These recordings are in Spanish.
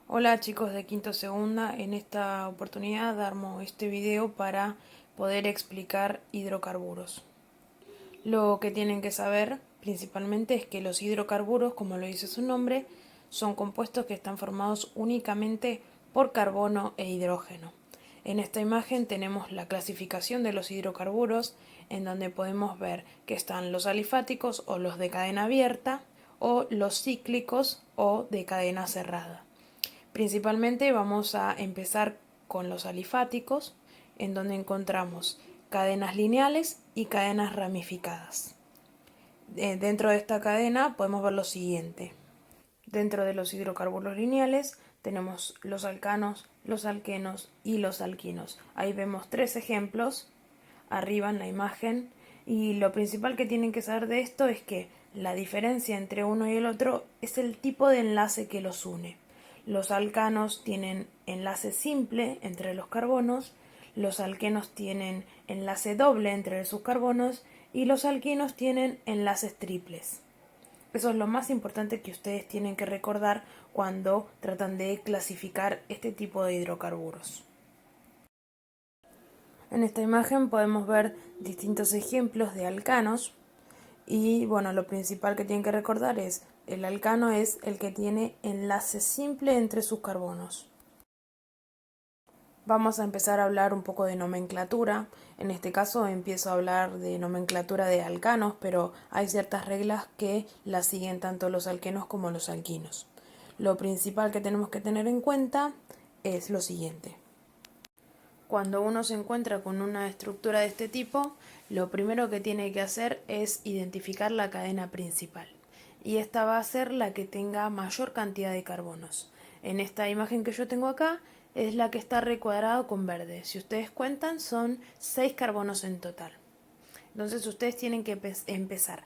Hola chicos de Quinto Segunda, en esta oportunidad armo este video para poder explicar hidrocarburos. Lo que tienen que saber principalmente es que los hidrocarburos, como lo dice su nombre, son compuestos que están formados únicamente por carbono e hidrógeno. En esta imagen tenemos la clasificación de los hidrocarburos, en donde podemos ver que están los alifáticos o los de cadena abierta, o los cíclicos o de cadena cerrada. Principalmente vamos a empezar con los alifáticos, en donde encontramos cadenas lineales y cadenas ramificadas. Dentro de esta cadena podemos ver lo siguiente. Dentro de los hidrocarburos lineales tenemos los alcanos, los alquenos y los alquinos. Ahí vemos tres ejemplos arriba en la imagen, y lo principal que tienen que saber de esto es que la diferencia entre uno y el otro es el tipo de enlace que los une. Los alcanos tienen enlace simple entre los carbonos, los alquenos tienen enlace doble entre sus carbonos y los alquinos tienen enlaces triples. Eso es lo más importante que ustedes tienen que recordar cuando tratan de clasificar este tipo de hidrocarburos. En esta imagen podemos ver distintos ejemplos de alcanos y bueno, lo principal que tienen que recordar es el alcano es el que tiene enlace simple entre sus carbonos. Vamos a empezar a hablar un poco de nomenclatura. En este caso empiezo a hablar de nomenclatura de alcanos, pero hay ciertas reglas que las siguen tanto los alquenos como los alquinos. Lo principal que tenemos que tener en cuenta es lo siguiente. Cuando uno se encuentra con una estructura de este tipo, lo primero que tiene que hacer es identificar la cadena principal. Y esta va a ser la que tenga mayor cantidad de carbonos. En esta imagen que yo tengo acá es la que está recuadrada con verde. Si ustedes cuentan, son 6 carbonos en total. Entonces ustedes tienen que empezar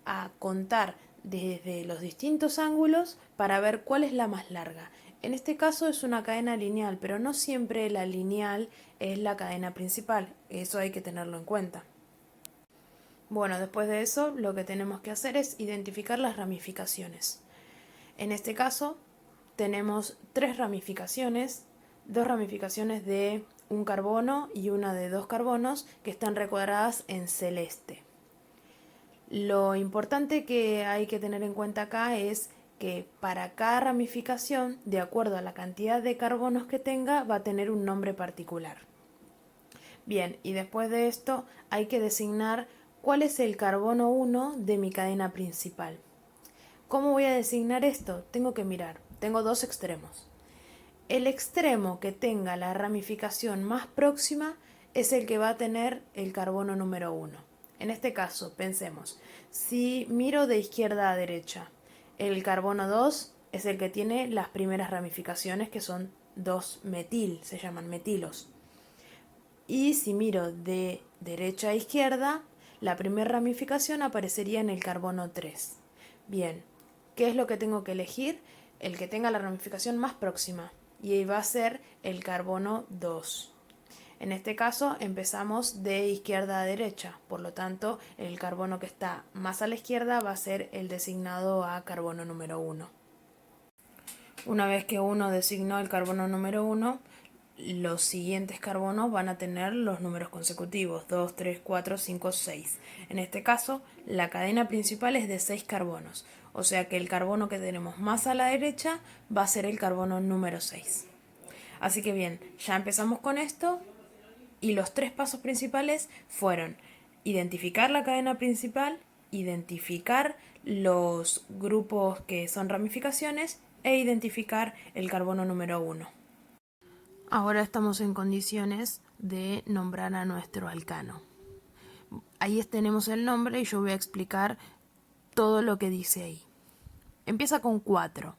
a contar desde los distintos ángulos para ver cuál es la más larga. En este caso es una cadena lineal, pero no siempre la lineal es la cadena principal. Eso hay que tenerlo en cuenta. Bueno, después de eso lo que tenemos que hacer es identificar las ramificaciones. En este caso tenemos 3 ramificaciones, 2 ramificaciones de un carbono y una de 2 carbonos que están recuadradas en celeste. Lo importante que hay que tener en cuenta acá es que para cada ramificación, de acuerdo a la cantidad de carbonos que tenga, va a tener un nombre particular. Bien, y después de esto hay que designar cuál es el carbono 1 de mi cadena principal. ¿Cómo voy a designar esto? Tengo que mirar. Tengo dos extremos. El extremo que tenga la ramificación más próxima es el que va a tener el carbono número 1. En este caso, pensemos, si miro de izquierda a derecha, el carbono 2 es el que tiene las primeras ramificaciones, que son 2-metil, se llaman metilos. Y si miro de derecha a izquierda, la primera ramificación aparecería en el carbono 3. Bien, ¿qué es lo que tengo que elegir? El que tenga la ramificación más próxima, y ahí va a ser el carbono 2. En este caso empezamos de izquierda a derecha, por lo tanto el carbono que está más a la izquierda va a ser el designado a carbono número 1. Una vez que uno designó el carbono número 1, los siguientes carbonos van a tener los números consecutivos, 2, 3, 4, 5, 6. En este caso, la cadena principal es de 6 carbonos, o sea que el carbono que tenemos más a la derecha va a ser el carbono número 6. Así que bien, ya empezamos con esto, y los 3 pasos principales fueron identificar la cadena principal, identificar los grupos que son ramificaciones e identificar el carbono número 1. Ahora estamos en condiciones de nombrar a nuestro alcano. Ahí tenemos el nombre y yo voy a explicar todo lo que dice ahí. Empieza con 4.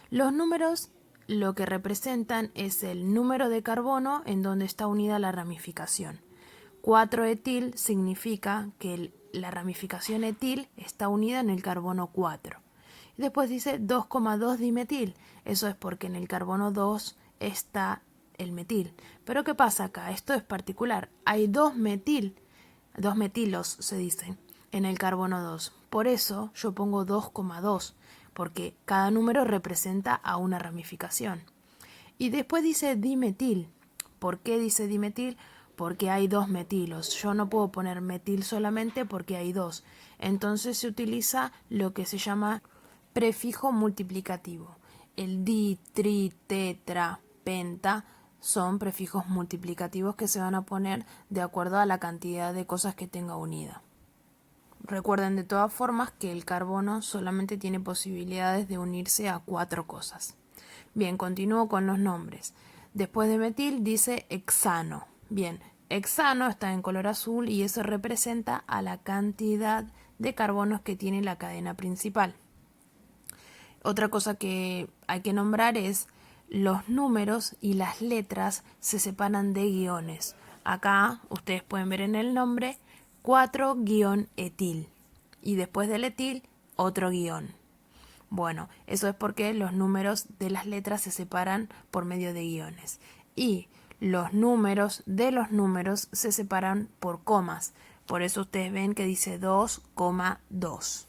Los números lo que representan es el número de carbono en donde está unida la ramificación. 4-etil significa que la ramificación etil está unida en el carbono 4. Después dice 2,2 dimetil. Eso es porque en el carbono 2 está el metil. Pero ¿qué pasa acá? Esto es particular. Hay 2 metilos se dicen, en el carbono 2. Por eso yo pongo 2,2. porque cada número representa a una ramificación. Y después dice dimetil. ¿Por qué dice dimetil? Porque hay dos metilos. Yo no puedo poner metil solamente porque hay dos. Entonces se utiliza lo que se llama prefijo multiplicativo. El di, tri, tetra, penta son prefijos multiplicativos que se van a poner de acuerdo a la cantidad de cosas que tenga unida. Recuerden de todas formas que el carbono solamente tiene posibilidades de unirse a 4 cosas. Bien, continúo con los nombres. Después de metil dice hexano. Bien, hexano está en color azul y eso representa a la cantidad de carbonos que tiene la cadena principal. Otra cosa que hay que nombrar es los números y las letras se separan de guiones. Acá ustedes pueden ver en el nombre 4-etil y después del etil otro guión. Bueno, eso es porque los números de las letras se separan por medio de guiones y los números de los números se separan por comas. Por eso ustedes ven que dice 2,2.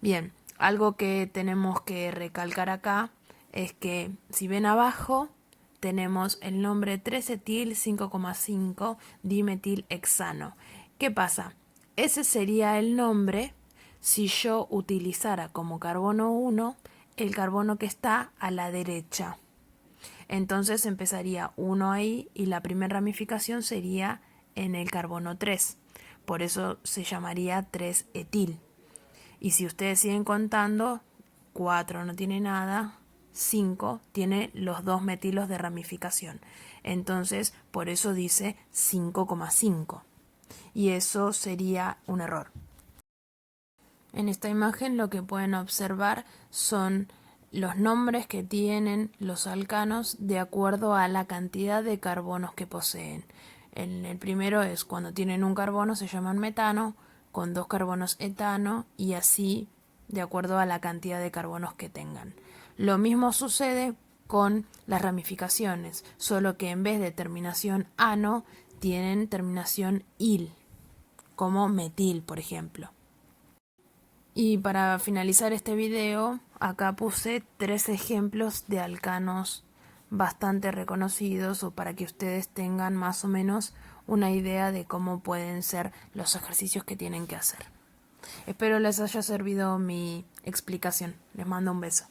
Bien, algo que tenemos que recalcar acá es que si ven abajo tenemos el nombre 3-etil 5,5 dimetilhexano. ¿Qué pasa? Ese sería el nombre si yo utilizara como carbono 1 el carbono que está a la derecha. Entonces empezaría 1 ahí y la primera ramificación sería en el carbono 3. Por eso se llamaría 3-etil. Y si ustedes siguen contando, 4 no tiene nada, 5 tiene los 2 metilos de ramificación. Entonces, por eso dice 5,5. Y eso sería un error. En esta imagen lo que pueden observar son los nombres que tienen los alcanos de acuerdo a la cantidad de carbonos que poseen. El primero es cuando tienen un carbono se llaman metano, con 2 carbonos etano y así de acuerdo a la cantidad de carbonos que tengan. Lo mismo sucede con las ramificaciones, solo que en vez de terminación ano tienen terminación il, como metil, por ejemplo. Y para finalizar este video, acá puse 3 ejemplos de alcanos bastante reconocidos o para que ustedes tengan más o menos una idea de cómo pueden ser los ejercicios que tienen que hacer. Espero les haya servido mi explicación. Les mando un beso.